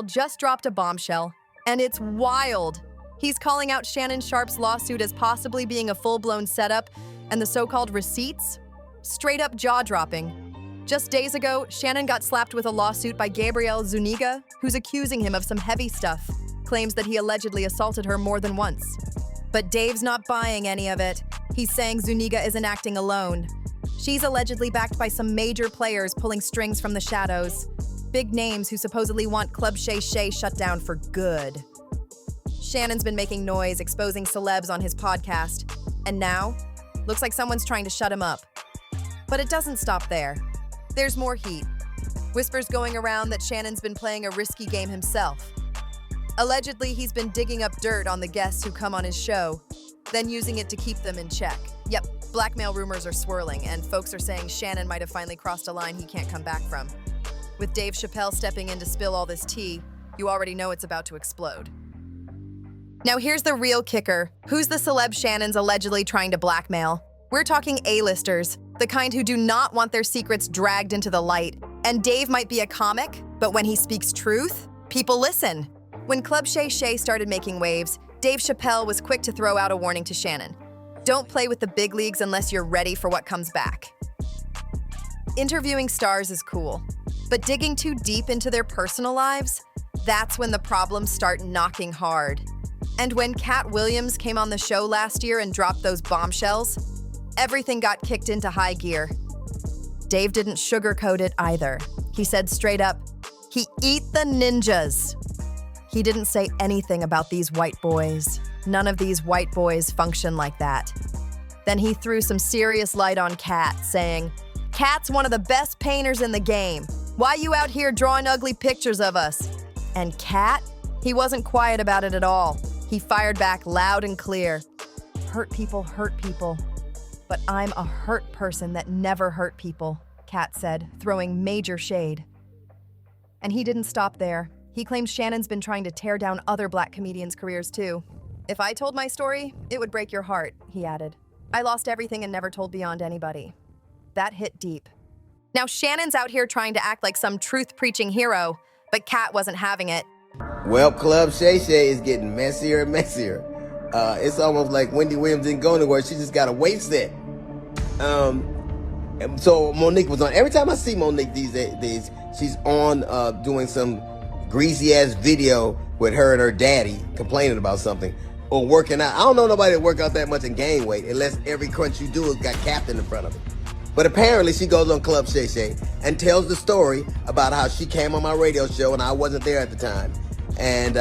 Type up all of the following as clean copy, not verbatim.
just dropped a bombshell, and it's wild. He's calling out Shannon Sharpe's lawsuit as possibly being a full-blown setup, and the so-called receipts? Straight up jaw-dropping. Just days ago, Shannon got slapped with a lawsuit by Gabrielle Zuniga, who's accusing him of some heavy stuff, claims that he allegedly assaulted her more than once. But Dave's not buying any of it. He's saying Zuniga isn't acting alone. She's allegedly backed by some major players pulling strings from the shadows. Big names who supposedly want Club Shay Shay shut down for good. Shannon's been making noise, exposing celebs on his podcast. And now, looks like someone's trying to shut him up. But it doesn't stop there. There's more heat. Whispers going around that Shannon's been playing a risky game himself. Allegedly, he's been digging up dirt on the guests who come on his show, then using it to keep them in check. Yep, blackmail rumors are swirling, and folks are saying Shannon might have finally crossed a line he can't come back from. With Dave Chappelle stepping in to spill all this tea, you already know it's about to explode. Now here's the real kicker. Who's the celeb Shannon's allegedly trying to blackmail? We're talking A-listers, the kind who do not want their secrets dragged into the light. And Dave might be a comic, but when he speaks truth, people listen. When Club Shay Shay started making waves, Dave Chappelle was quick to throw out a warning to Shannon. Don't play with the big leagues unless you're ready for what comes back. Interviewing stars is cool, but digging too deep into their personal lives, that's when the problems start knocking hard. And when Katt Williams came on the show last year and dropped those bombshells, everything got kicked into high gear. Dave didn't sugarcoat it either. He said straight up, he eat the ninjas. He didn't say anything about these white boys. None of these white boys function like that. Then he threw some serious light on Katt, saying, Katt's one of the best painters in the game. Why you out here drawing ugly pictures of us? And Katt, he wasn't quiet about it at all. He fired back loud and clear. Hurt people, but I'm a hurt person that never hurt people, Katt said, throwing major shade. And he didn't stop there. He claims Shannon's been trying to tear down other black comedians' careers too. If I told my story, it would break your heart, he added. I lost everything and never told beyond anybody. That hit deep. Now Shannon's out here trying to act like some truth-preaching hero, but Katt wasn't having it. Well, Club Shay Shay is getting messier and messier. It's almost like Wendy Williams didn't go anywhere. She just got a weight set. And so Monique was on. Every time I see Monique these days, she's on doing some greasy-ass video with her and her daddy complaining about something or working out. I don't know nobody that work out that much and gain weight unless every crunch you do has got Captain in front of it. But apparently she goes on Club Shay Shay and tells the story about how she came on my radio show and I wasn't there at the time. And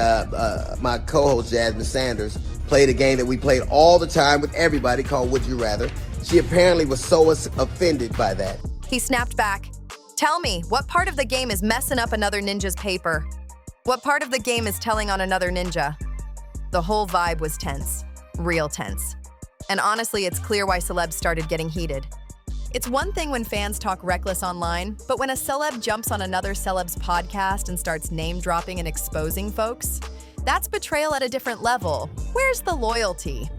my co-host Jasmine Sanders played a game that we played all the time with everybody called Would You Rather. She apparently was so offended by that. He snapped back. Tell me, what part of the game is messing up another ninja's paper? What part of the game is telling on another ninja? The whole vibe was tense. Real tense. And honestly, it's clear why celebs started getting heated. It's one thing when fans talk reckless online, but when a celeb jumps on another celeb's podcast and starts name-dropping and exposing folks, that's betrayal at a different level. Where's the loyalty?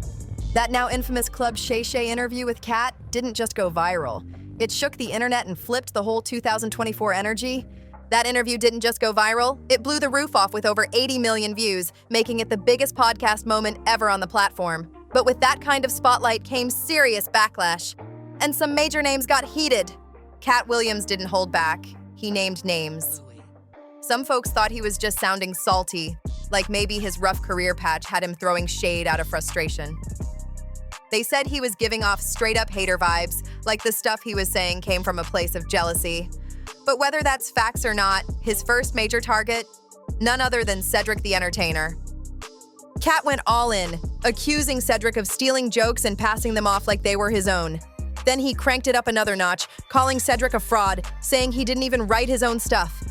That now infamous Club Shay Shay interview with Katt didn't just go viral. It shook the internet and flipped the whole 2024 energy. That interview didn't just go viral, it blew the roof off with over 80 million views, making it the biggest podcast moment ever on the platform. But with that kind of spotlight came serious backlash. And some major names got heated. Katt Williams didn't hold back. He named names. Some folks thought he was just sounding salty, like maybe his rough career patch had him throwing shade out of frustration. They said he was giving off straight-up hater vibes, like the stuff he was saying came from a place of jealousy. But whether that's facts or not, his first major target? None other than Cedric the Entertainer. Katt went all in, accusing Cedric of stealing jokes and passing them off like they were his own. Then he cranked it up another notch, calling Cedric a fraud, saying he didn't even write his own stuff.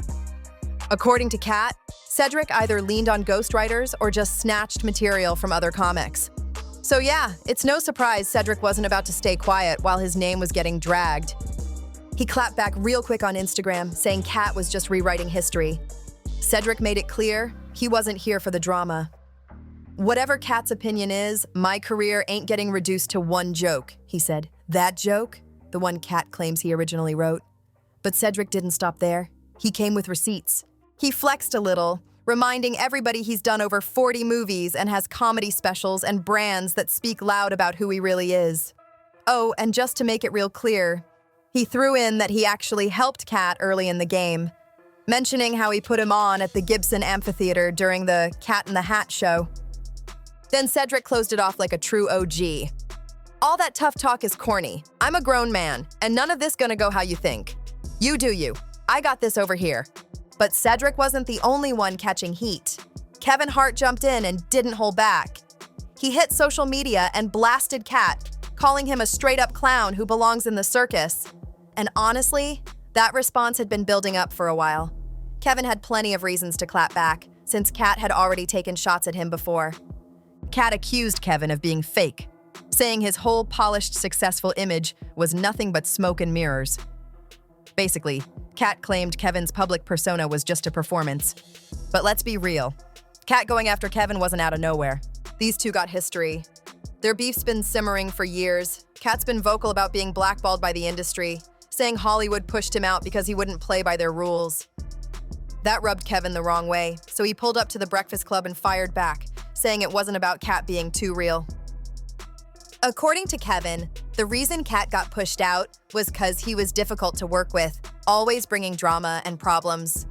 According to Katt, Cedric either leaned on ghostwriters or just snatched material from other comics. So yeah, it's no surprise Cedric wasn't about to stay quiet while his name was getting dragged. He clapped back real quick on Instagram, saying Katt was just rewriting history. Cedric made it clear he wasn't here for the drama. Whatever Katt's opinion is, my career ain't getting reduced to one joke, he said. That joke? The one Katt claims he originally wrote. But Cedric didn't stop there. He came with receipts. He flexed a little, reminding everybody he's done over 40 movies and has comedy specials and brands that speak loud about who he really is. Oh, and just to make it real clear, he threw in that he actually helped Katt early in the game, mentioning how he put him on at the Gibson Amphitheater during the Cat in the Hat show. Then Cedric closed it off like a true OG. All that tough talk is corny. I'm a grown man, and none of this gonna go how you think. You do you. I got this over here. But Cedric wasn't the only one catching heat. Kevin Hart jumped in and didn't hold back. He hit social media and blasted Katt, calling him a straight-up clown who belongs in the circus. And honestly, that response had been building up for a while. Kevin had plenty of reasons to clap back, since Katt had already taken shots at him before. Katt accused Kevin of being fake, saying his whole polished, successful image was nothing but smoke and mirrors. Basically, Katt claimed Kevin's public persona was just a performance. But let's be real. Katt going after Kevin wasn't out of nowhere. These two got history. Their beef's been simmering for years. Katt's been vocal about being blackballed by the industry, saying Hollywood pushed him out because he wouldn't play by their rules. That rubbed Kevin the wrong way, so he pulled up to the Breakfast Club and fired back, saying it wasn't about Katt being too real. According to Kevin, the reason Katt got pushed out was because he was difficult to work with, always bringing drama and problems.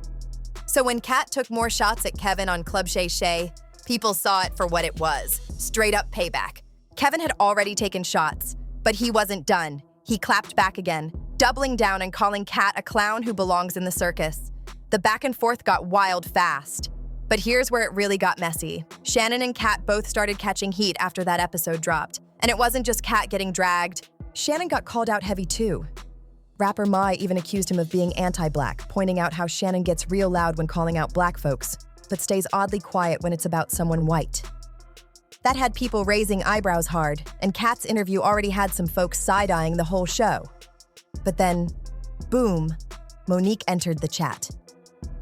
So when Katt took more shots at Kevin on Club Shay Shay, people saw it for what it was, straight up payback. Kevin had already taken shots, but he wasn't done. He clapped back again, doubling down and calling Katt a clown who belongs in the circus. The back and forth got wild fast. But here's where it really got messy. Shannon and Katt both started catching heat after that episode dropped. And it wasn't just Katt getting dragged. Shannon got called out heavy too. Rapper Mai even accused him of being anti-black, pointing out how Shannon gets real loud when calling out black folks, but stays oddly quiet when it's about someone white. That had people raising eyebrows hard, and Katt's interview already had some folks side-eyeing the whole show. But then, boom, Monique entered the chat.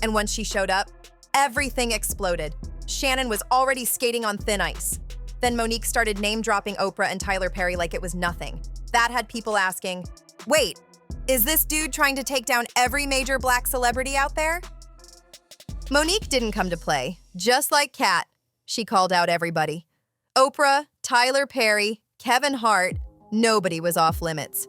And once she showed up, everything exploded. Shannon was already skating on thin ice. Then Monique started name-dropping Oprah and Tyler Perry like it was nothing. That had people asking, wait, is this dude trying to take down every major black celebrity out there? Monique didn't come to play. Just like Katt, she called out everybody. Oprah, Tyler Perry, Kevin Hart, nobody was off limits.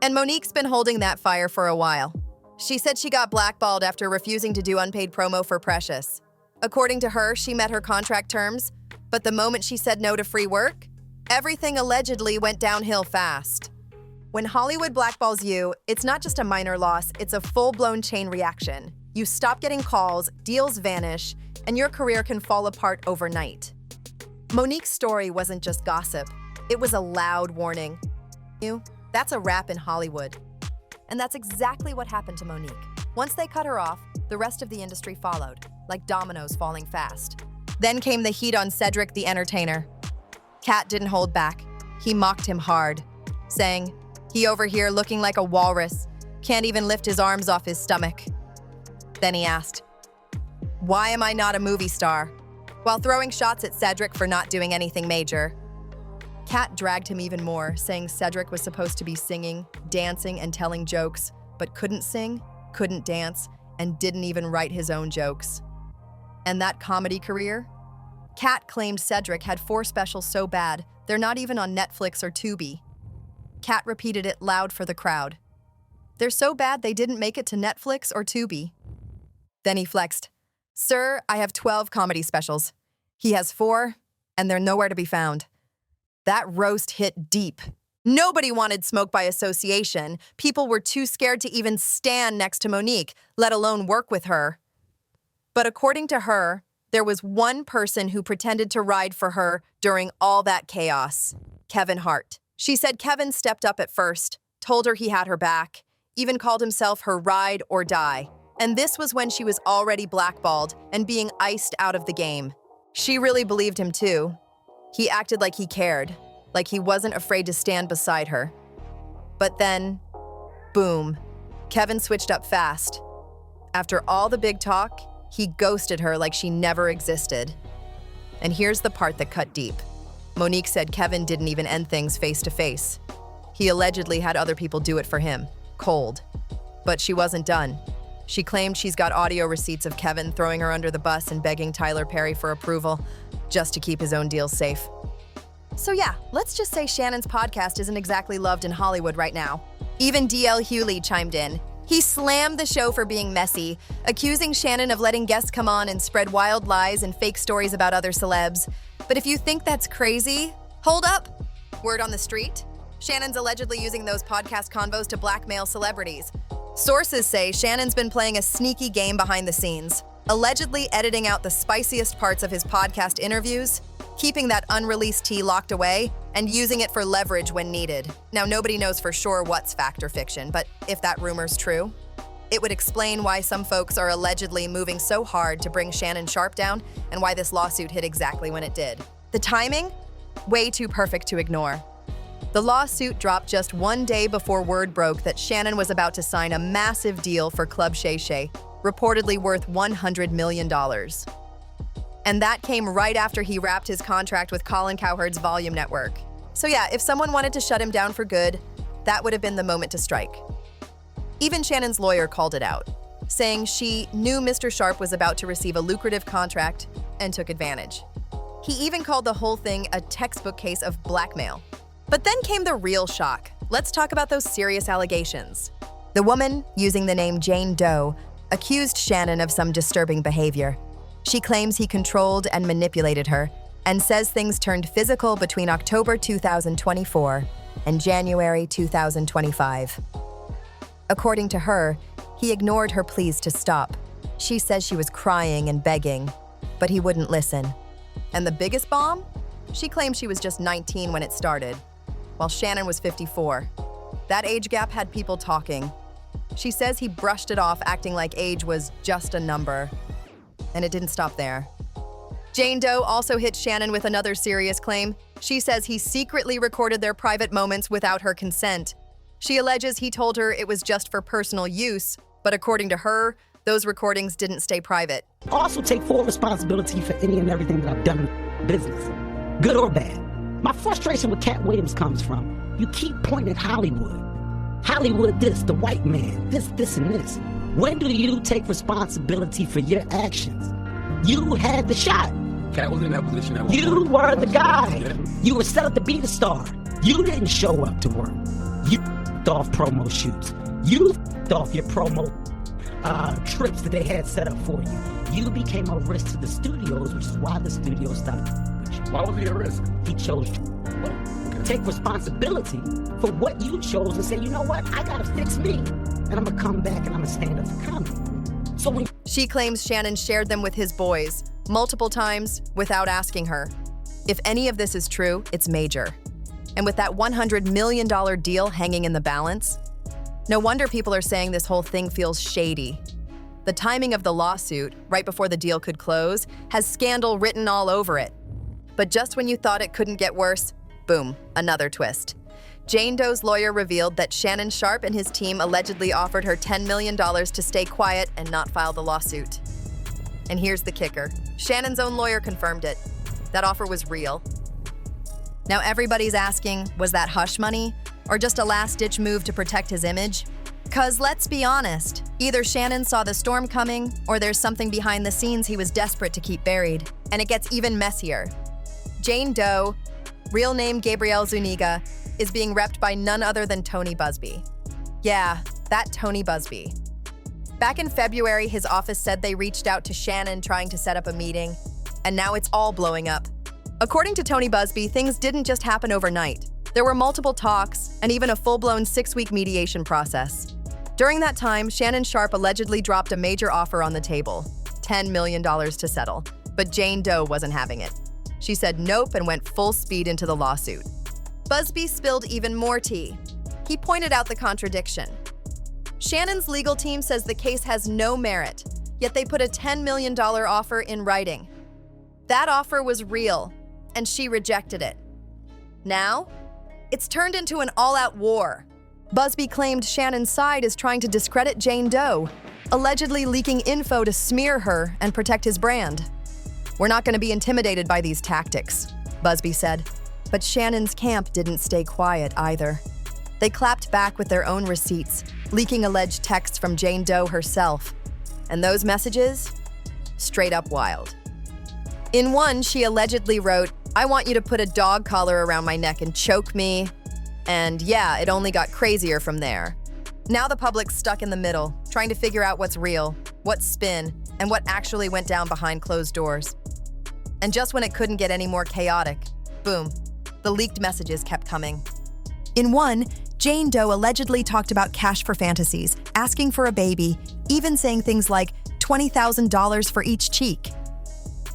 And Monique's been holding that fire for a while. She said she got blackballed after refusing to do unpaid promo for Precious. According to her, she met her contract terms, but the moment she said no to free work, everything allegedly went downhill fast. When Hollywood blackballs you, it's not just a minor loss, it's a full-blown chain reaction. You stop getting calls, deals vanish, and your career can fall apart overnight. Monique's story wasn't just gossip, it was a loud warning. That's a wrap in Hollywood. And that's exactly what happened to Monique. Once they cut her off, the rest of the industry followed, like dominoes falling fast. Then came the heat on Cedric the Entertainer. Katt didn't hold back. He mocked him hard, saying, "He over here looking like a walrus, can't even lift his arms off his stomach." Then he asked, "Why am I not a movie star?" while throwing shots at Cedric for not doing anything major. Katt dragged him even more, saying Cedric was supposed to be singing, dancing, and telling jokes, but couldn't sing, couldn't dance, and didn't even write his own jokes. And that comedy career? Katt claimed Cedric had 4 specials so bad, they're not even on Netflix or Tubi. Katt repeated it loud for the crowd. They're so bad they didn't make it to Netflix or Tubi. Then he flexed. "Sir, I have 12 comedy specials. He has 4, and they're nowhere to be found." That roast hit deep. Nobody wanted smoke by association. People were too scared to even stand next to Monique, let alone work with her. But according to her, there was one person who pretended to ride for her during all that chaos: Kevin Hart. She said Kevin stepped up at first, told her he had her back, even called himself her ride or die. And this was when she was already blackballed and being iced out of the game. She really believed him too. He acted like he cared, like he wasn't afraid to stand beside her. But then, boom, Kevin switched up fast. After all the big talk, he ghosted her like she never existed. And here's the part that cut deep. Monique said Kevin didn't even end things face to face. He allegedly had other people do it for him, cold. But she wasn't done. She claimed she's got audio receipts of Kevin throwing her under the bus and begging Tyler Perry for approval, just to keep his own deals safe. So yeah, let's just say Shannon's podcast isn't exactly loved in Hollywood right now. Even D.L. Hewley chimed in. He slammed the show for being messy, accusing Shannon of letting guests come on and spread wild lies and fake stories about other celebs. But if you think that's crazy, hold up. Word on the street? Shannon's allegedly using those podcast convos to blackmail celebrities. Sources say Shannon's been playing a sneaky game behind the scenes, allegedly editing out the spiciest parts of his podcast interviews, keeping that unreleased tea locked away, and using it for leverage when needed. Now, nobody knows for sure what's fact or fiction, but if that rumor's true, it would explain why some folks are allegedly moving so hard to bring Shannon Sharpe down and why this lawsuit hit exactly when it did. The timing? Way too perfect to ignore. The lawsuit dropped just one day before word broke that Shannon was about to sign a massive deal for Club Shay Shay, reportedly worth $100 million. And that came right after he wrapped his contract with Colin Cowherd's Volume Network. So yeah, if someone wanted to shut him down for good, that would have been the moment to strike. Even Shannon's lawyer called it out, saying she knew Mr. Sharpe was about to receive a lucrative contract and took advantage. He even called the whole thing a textbook case of blackmail. But then came the real shock. Let's talk about those serious allegations. The woman, using the name Jane Doe, accused Shannon of some disturbing behavior. She claims he controlled and manipulated her, and says things turned physical between October 2024 and January 2025. According to her, he ignored her pleas to stop. She says she was crying and begging, but he wouldn't listen. And the biggest bomb? She claimed she was just 19 when it started, while Shannon was 54. That age gap had people talking. She says he brushed it off, acting like age was just a number. And it didn't stop there. Jane Doe also hit Shannon with another serious claim. She says he secretly recorded their private moments without her consent. She alleges he told her it was just for personal use, but according to her, those recordings didn't stay private. Also take full responsibility for any and everything that I've done in business, good or bad. My frustration with Katt Williams comes from, you keep pointing at Hollywood. Hollywood this, the white man, this, and this. When do you take responsibility for your actions? You had the shot. Katt was in that position. You were the guy. You were set up to be the star. You didn't show up to work. You off promo shoots. You off your promo trips that they had set up for you. You became a risk to the studios, which is why the studios stopped. Why was he a risk? He chose to take responsibility for what you chose and say, you know what, I gotta fix me. And I'm gonna come back and I'm gonna stand up for comedy. So when She claims Shannon shared them with his boys multiple times without asking her. If any of this is true, it's major. And with that $100 million deal hanging in the balance, no wonder people are saying this whole thing feels shady. The timing of the lawsuit, right before the deal could close, has scandal written all over it. But just when you thought it couldn't get worse, boom, another twist. Jane Doe's lawyer revealed that Shannon Sharpe and his team allegedly offered her $10 million to stay quiet and not file the lawsuit. And here's the kicker. Shannon's own lawyer confirmed it. That offer was real. Now everybody's asking, was that hush money? Or just a last-ditch move to protect his image? 'Cause let's be honest, either Shannon saw the storm coming, or there's something behind the scenes he was desperate to keep buried. And it gets even messier. Jane Doe, real name Gabrielle Zuniga, is being repped by none other than Tony Busby. Yeah, that Tony Busby. Back in February, his office said they reached out to Shannon trying to set up a meeting, and now it's all blowing up. According to Tony Busby, things didn't just happen overnight. There were multiple talks and even a full-blown 6-week mediation process. During that time, Shannon Sharpe allegedly dropped a major offer on the table, $10 million to settle, but Jane Doe wasn't having it. She said nope and went full speed into the lawsuit. Busby spilled even more tea. He pointed out the contradiction. Shannon's legal team says the case has no merit, yet they put a $10 million offer in writing. That offer was real, and she rejected it. Now, it's turned into an all-out war. Busby claimed Shannon's side is trying to discredit Jane Doe, allegedly leaking info to smear her and protect his brand. We're not going to be intimidated by these tactics, Busby said. But Shannon's camp didn't stay quiet either. They clapped back with their own receipts, leaking alleged texts from Jane Doe herself, And those messages? Straight up wild. In one, she allegedly wrote, "I want you to put a dog collar around my neck and choke me." And yeah, it only got crazier from there. Now the public's stuck in the middle, trying to figure out what's real, what's spin, and what actually went down behind closed doors. And just when it couldn't get any more chaotic, boom, the leaked messages kept coming. In one, Jane Doe allegedly talked about cash for fantasies, asking for a baby, even saying things like $20,000 for each cheek.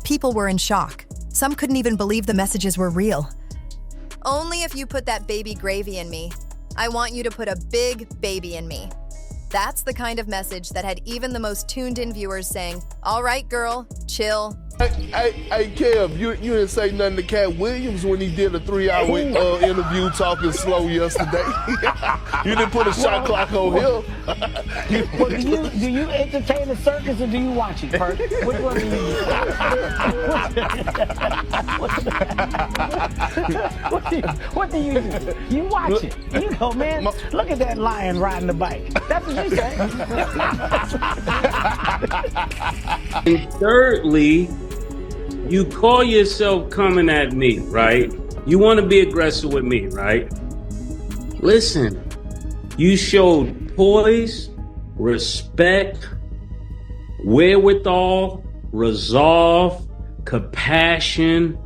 People were in shock. Some couldn't even believe the messages were real. "Only if you put that baby gravy in me. I want you to put a big baby in me." That's the kind of message that had even the most tuned-in viewers saying, "All right, girl, chill." Hey, Kev, you didn't say nothing to Katt Williams when he did a 3-hour interview talking slow yesterday. You didn't put a shot clock on him. Well, do you entertain the circus or do you watch it, Hart? Which one do you do? What do you do? You watch it. You go, man, look at that lion riding the bike. That's what you say. And thirdly, you call yourself coming at me, right? You want to be aggressive with me, right? Listen, you showed poise, respect, wherewithal, resolve, compassion,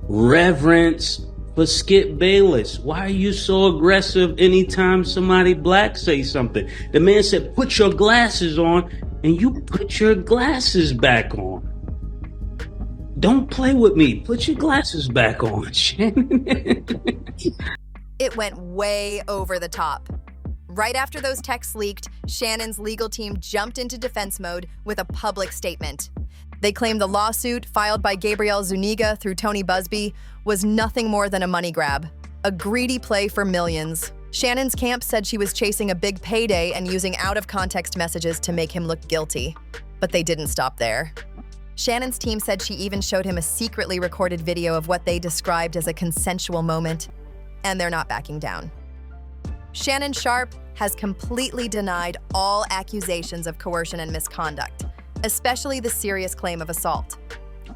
reverence for Skip Bayless. Why are you so aggressive anytime somebody black say something? The man said, put your glasses on, and you put your glasses back on. Don't play with me. Put your glasses back on, Shannon. It went way over the top. Right after those texts leaked, Shannon's legal team jumped into defense mode with a public statement. They claimed the lawsuit filed by Gabrielle Zuniga through Tony Busby was nothing more than a money grab, a greedy play for millions. Shannon's camp said she was chasing a big payday and using out-of-context messages to make him look guilty. But they didn't stop there. Shannon's team said she even showed him a secretly recorded video of what they described as a consensual moment, and they're not backing down. Shannon Sharpe has completely denied all accusations of coercion and misconduct, especially the serious claim of assault.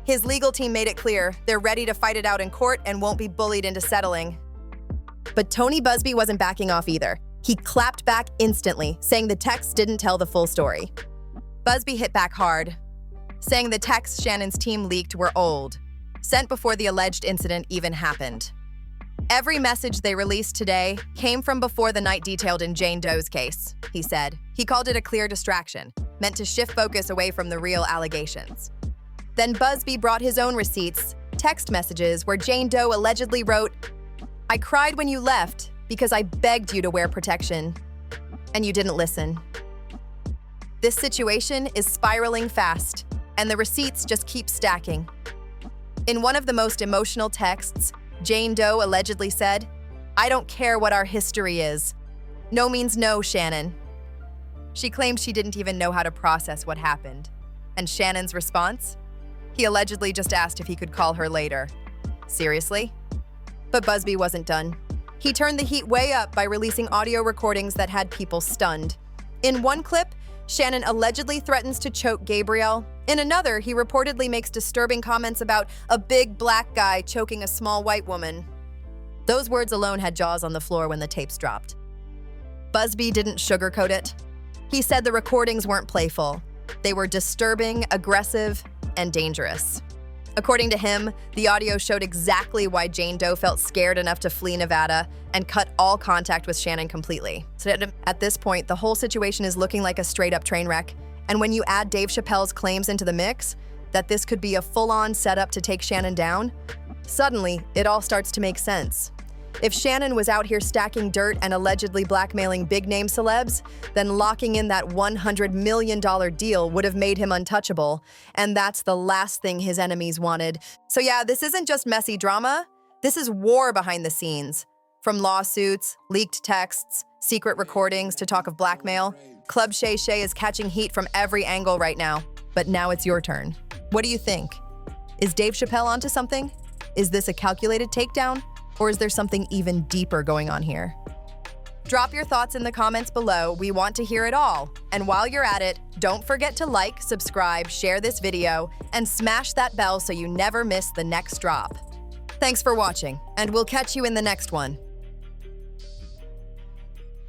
His legal team made it clear they're ready to fight it out in court and won't be bullied into settling. But Tony Busby wasn't backing off either. He clapped back instantly, saying the texts didn't tell the full story. Busby hit back hard, saying the texts Shannon's team leaked were old, sent before the alleged incident even happened. Every message they released today came from before the night detailed in Jane Doe's case, he said. He called it a clear distraction, meant to shift focus away from the real allegations. Then Busby brought his own receipts, text messages where Jane Doe allegedly wrote, "I cried when you left because I begged you to wear protection, and you didn't listen." This situation is spiraling fast, and the receipts just keep stacking. In one of the most emotional texts, Jane Doe allegedly said, "I don't care what our history is. No means no, Shannon." She claimed she didn't even know how to process what happened. And Shannon's response? He allegedly just asked if he could call her later. Seriously? But Busby wasn't done. He turned the heat way up by releasing audio recordings that had people stunned. In one clip, Shannon allegedly threatens to choke Gabrielle. In another, he reportedly makes disturbing comments about a big black guy choking a small white woman. Those words alone had jaws on the floor when the tapes dropped. Busby didn't sugarcoat it. He said the recordings weren't playful. They were disturbing, aggressive, and dangerous. According to him, the audio showed exactly why Jane Doe felt scared enough to flee Nevada and cut all contact with Shannon completely. So at this point, the whole situation is looking like a straight-up train wreck. And when you add Dave Chappelle's claims into the mix, that this could be a full-on setup to take Shannon down, suddenly it all starts to make sense. If Shannon was out here stacking dirt and allegedly blackmailing big-name celebs, then locking in that $100 million deal would have made him untouchable, and that's the last thing his enemies wanted. So yeah, this isn't just messy drama, this is war behind the scenes. From lawsuits, leaked texts, secret recordings to talk of blackmail, Club Shay Shay is catching heat from every angle right now. But now it's your turn. What do you think? Is Dave Chappelle onto something? Is this a calculated takedown? Or is there something even deeper going on here? Drop your thoughts in the comments below. We want to hear it all. And while you're at it, don't forget to like, subscribe, share this video, and smash that bell so you never miss the next drop. Thanks for watching, and we'll catch you in the next one.